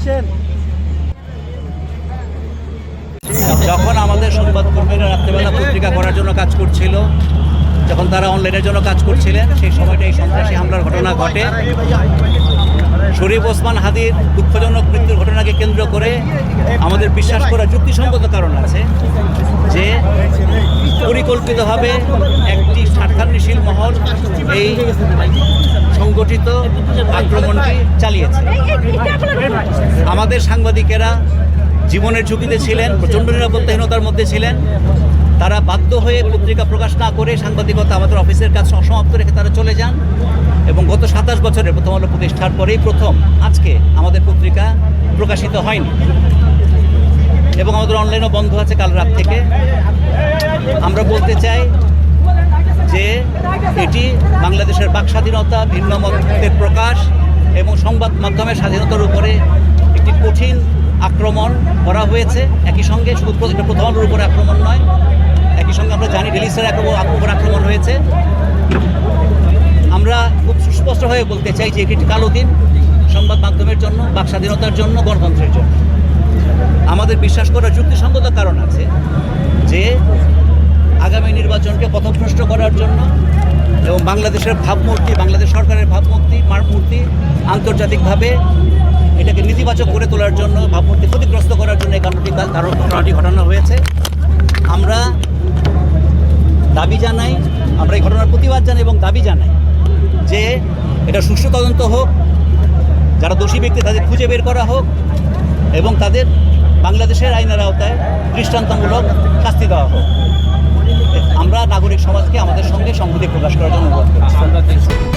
আসেন। যখন আমাদের সংবাদকর্মীরা রাত্রেবেলা পত্রিকা করার জন্য কাজ করছিল, যখন তারা অনলাইনের জন্য কাজ করছিলেন, সেই সময়টা এই সন্ত্রাসী হামলার ঘটনা ঘটে। শরীফ ওসমান হাদির দুঃখজনক মৃত্যুর ঘটনাকে কেন্দ্র করে আমাদের বিশ্বাস করার যুক্তিসঙ্গত কারণ আছে যে পরিকল্পিতভাবে একটি স্বার্থান্বেষী মহল এই সংগঠিত আক্রমণটি চালিয়েছে। আমাদের সাংবাদিকেরা জীবনের ঝুঁকিতে ছিলেন, প্রচণ্ড নিরাপত্তাহীনতার মধ্যে ছিলেন। তারা বাধ্য হয়ে পত্রিকা প্রকাশ না করে সাংবাদিকতা আমাদের অফিসের কাজ সমাপ্ত রেখে তারা চলে যান এবং গত 27 বছরের প্রথম আলো প্রতিষ্ঠার পরেই প্রথম আজকে আমাদের পত্রিকা প্রকাশিত হয়নি এবং আমাদের অনলাইনও বন্ধ আছে কাল রাত থেকে। আমরা বলতে চাই যে এটি বাংলাদেশের বাক স্বাধীনতা, ভিন্ন মতের প্রকাশ এবং সংবাদ মাধ্যমের স্বাধীনতার উপরে একটি কঠিন আক্রমণ করা হয়েছে। একই সঙ্গে শুধু প্রথম আলোর উপরে আক্রমণ নয়, একই সঙ্গে আমরা জানি ডেইলি স্টারের উপর আক্রমণ হয়েছে। আমরা খুব সুস্পষ্টভাবে বলতে চাই যে এটি একটি কালো দিন সংবাদ মাধ্যমের জন্য, বাক স্বাধীনতার জন্য, গণতন্ত্রের জন্য। আমাদের বিশ্বাস করার যুক্তিসঙ্গত কারণ আছে যে আগামী নির্বাচনকে পথভ্রষ্ট করার জন্য এবং বাংলাদেশের ভাবমূর্তি, বাংলাদেশ সরকারের ভাবমূর্তি আন্তর্জাতিকভাবে এটাকে নেতিবাচক করে তোলার জন্য, ভাবমূর্তি ক্ষতিগ্রস্ত করার জন্য এই ঘটনাটি ঘটানো হয়েছে। আমরা দাবি জানাই, আমরা এই ঘটনার প্রতিবাদ জানাই এবং দাবি জানাই যে এটা সুষ্ঠু তদন্ত হোক, যারা দোষী ব্যক্তি তাদের খুঁজে বের করা হোক এবং তাদের বাংলাদেশের আইনের আওতায় দৃষ্টান্তমূলক শাস্তি দেওয়া হোক। আমরা নাগরিক সমাজকে আমাদের সঙ্গে সংহতি প্রকাশ করার জন্য অনুরোধ করছি।